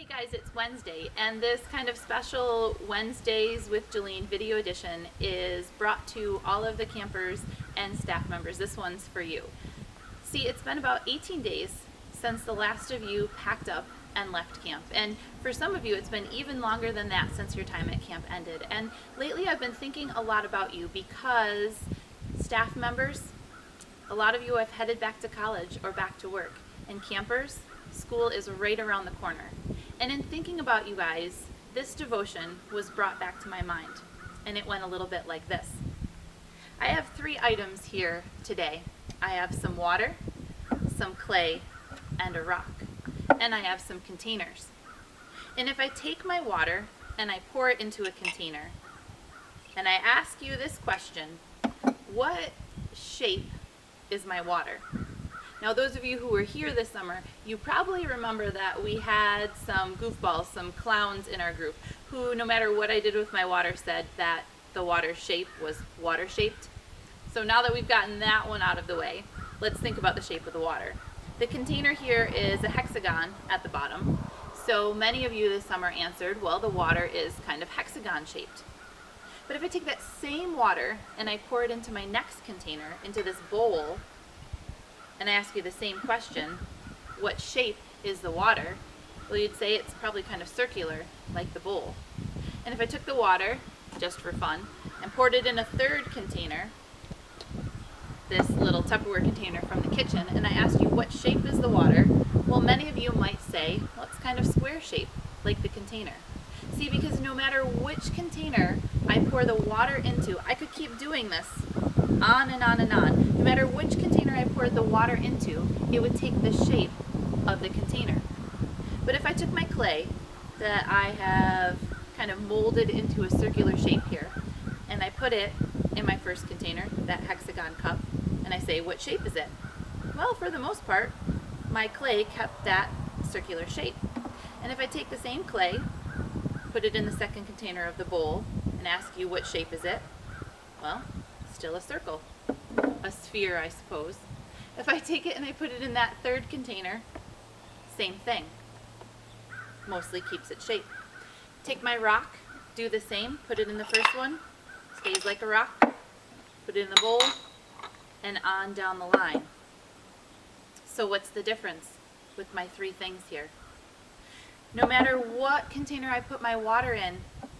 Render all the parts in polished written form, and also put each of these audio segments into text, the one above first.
Hey guys, it's Wednesday, and this kind of special Wednesdays with Jillene video edition is brought to all of the campers and staff members. This one's for you. See, it's been about 18 days since the last of you packed up and left camp, and for some of you it's been even longer than that since your time at camp ended. And lately I've been thinking a lot about you because staff members, a lot of you have headed back to college or back to work, and campers, school is right around the corner. And in thinking about you guys, this devotion was brought back to my mind, and it went a little bit like this. I have 3 items here today. I have some water, some clay, and a rock. And I have some containers. And if I take my water and I pour it into a container, and I ask you this question, what shape is my water? Now, those of you who were here this summer, you probably remember that we had some goofballs, some clowns in our group, who no matter what I did with my water said that the water shape was water-shaped. So now that we've gotten that one out of the way, let's think about the shape of the water. The container here is a hexagon at the bottom. So many of you this summer answered, well, the water is kind of hexagon-shaped. But if I take that same water and I pour it into my next container, into this bowl, and I ask you the same question, what shape is the water? Well, you'd say it's probably kind of circular, like the bowl. And if I took the water, just for fun, and poured it in a third container, this little Tupperware container from the kitchen, and I asked you what shape is the water, well, many of you might say, well, it's kind of square shape, like the container. See, because no matter which container I pour the water into, I could keep doing this on and on and on. No matter which container I poured the water into, it would take the shape of the container. But if I took my clay that I have kind of molded into a circular shape here, and I put it in my first container, that hexagon cup, and I say, what shape is it? Well, for the most part, my clay kept that circular shape. And if I take the same clay, put it in the second container of the bowl, and ask you what shape is it, well, still a circle, a sphere, I suppose. If I take it and I put it in that third container, same thing, mostly keeps its shape. Take my rock, do the same, put it in the first one, stays like a rock, put it in the bowl, and on down the line. So what's the difference with my 3 things here? No matter what container I put my water in,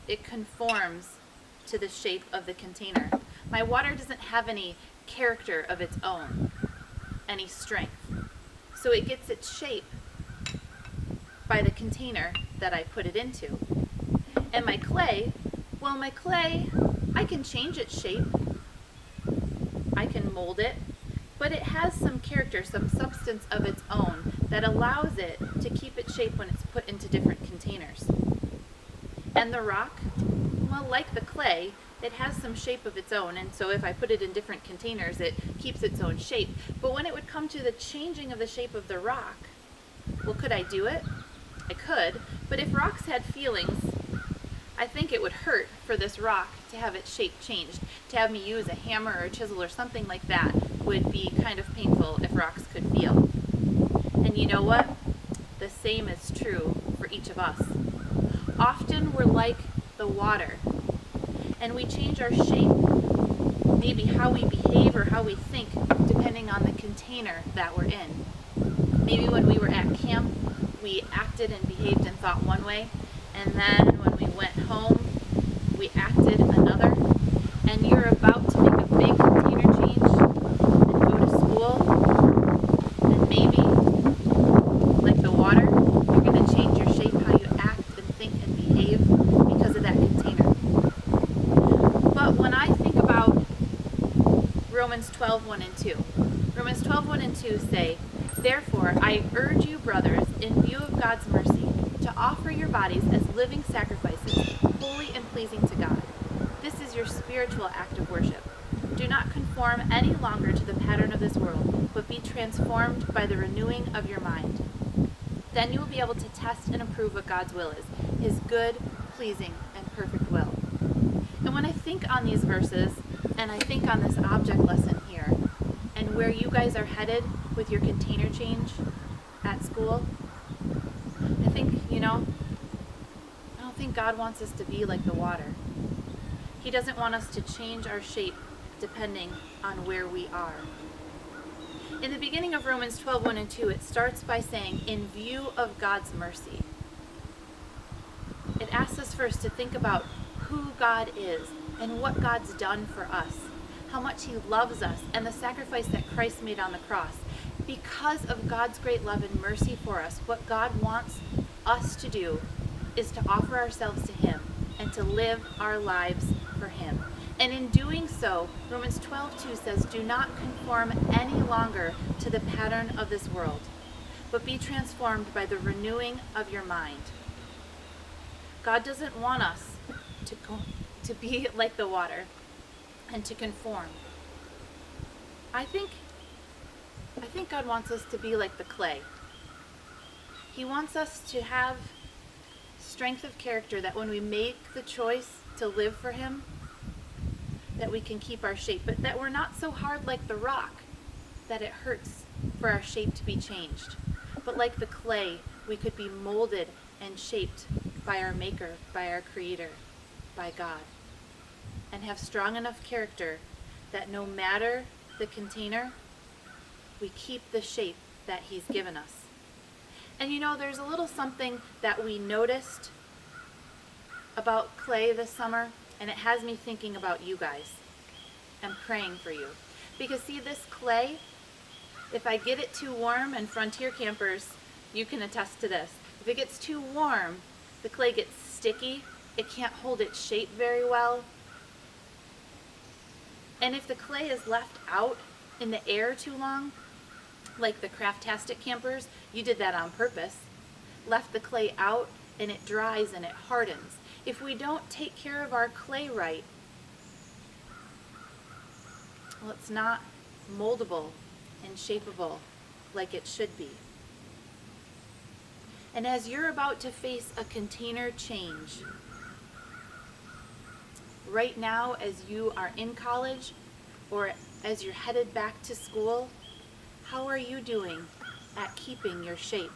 it conforms to the shape of the container. My water doesn't have any character of its own, any strength. So it gets its shape by the container that I put it into. And my clay, well, my clay, I can change its shape. I can mold it, but it has some character, some substance of its own that allows it to keep its shape when it's put into different containers. And the rock, well, like the clay, it has some shape of its own, and so if I put it in different containers, it keeps its own shape. But when it would come to the changing of the shape of the rock, well, could I do it? I could, but if rocks had feelings, I think it would hurt for this rock to have its shape changed. To have me use a hammer or a chisel or something like that would be kind of painful if rocks could feel. And you know what? The same is true for each of us. Often we're like the water, and we change our shape, maybe how we behave or how we think, depending on the container that we're in. Maybe when we were at camp, we acted and behaved and thought one way, and then when we went home, we acted another. And you're about to make a big container change and go to school, and maybe, like the water, you're going to change your shape, how you act and think and behave because of that container. But when I think about Romans 12:1 and 2, Romans 12:1 and 2 say, therefore, I urge you, brothers, in view of God's mercy, to offer your bodies as living sacrifices, holy and pleasing to God. This is your spiritual act of worship. Do not conform any longer to the pattern of this world, but be transformed by the renewing of your mind. Then you will be able to test and approve what God's will is, his good, pleasing, and perfect will. And when I think on these verses, and I think on this object lesson here, and where you guys are headed with your container change at school, I think, know, I don't think God wants us to be like the water. He doesn't want us to change our shape depending on where we are. In the beginning of Romans 12:1 and 2, it starts by saying, in view of God's mercy. It asks us first to think about who God is and what God's done for us, how much he loves us, and the sacrifice that Christ made on the cross. Because of God's great love and mercy for us, what God wants us to do is to offer ourselves to him and to live our lives for him. And in doing so, Romans 12:2 says, do not conform any longer to the pattern of this world, but be transformed by the renewing of your mind. God doesn't want us to be like the water and to conform. I think God wants us to be like the clay. He wants us to have strength of character that when we make the choice to live for him, that we can keep our shape, but that we're not so hard like the rock that it hurts for our shape to be changed. But like the clay, we could be molded and shaped by our Maker, by our Creator, by God, and have strong enough character that no matter the container, we keep the shape that he's given us. And you know, there's a little something that we noticed about clay this summer, and it has me thinking about you guys and praying for you. Because see, this clay, if I get it too warm, and Frontier campers, you can attest to this, if it gets too warm, the clay gets sticky, it can't hold its shape very well. And if the clay is left out in the air too long, like the Craftastic campers, you did that on purpose, left the clay out and it dries and it hardens. If we don't take care of our clay right, well, it's not moldable and shapeable like it should be. And as you're about to face a container change, right now as you are in college or as you're headed back to school, how are you doing at keeping your shape?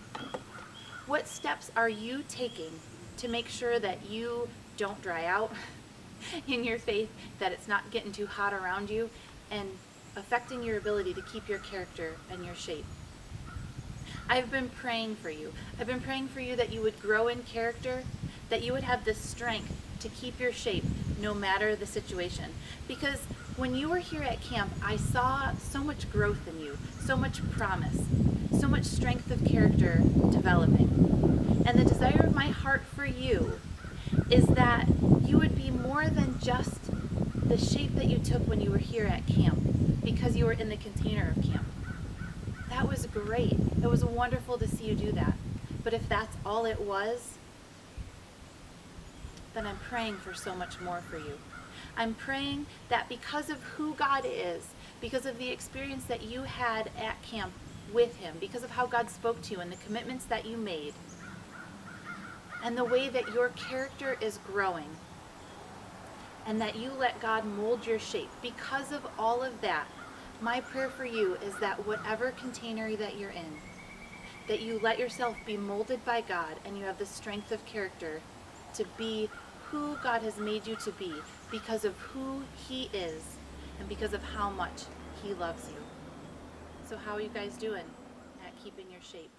What steps are you taking to make sure that you don't dry out in your faith, that it's not getting too hot around you and affecting your ability to keep your character and your shape? I've been praying for you. I've been praying for you that you would grow in character, that you would have the strength to keep your shape no matter the situation. Because when you were here at camp, I saw so much growth in you, so much promise, so much strength of character developing. And the desire of my heart for you is that you would be more than just the shape that you took when you were here at camp, because you were in the container of camp. That was great. It was wonderful to see you do that. But if that's all it was, then I'm praying for so much more for you. I'm praying that because of who God is, because of the experience that you had at camp with him, because of how God spoke to you and the commitments that you made, and the way that your character is growing, and that you let God mold your shape, because of all of that, my prayer for you is that whatever container that you're in, that you let yourself be molded by God and you have the strength of character to be who God has made you to be because of who he is and because of how much he loves you. So how are you guys doing at keeping your shape?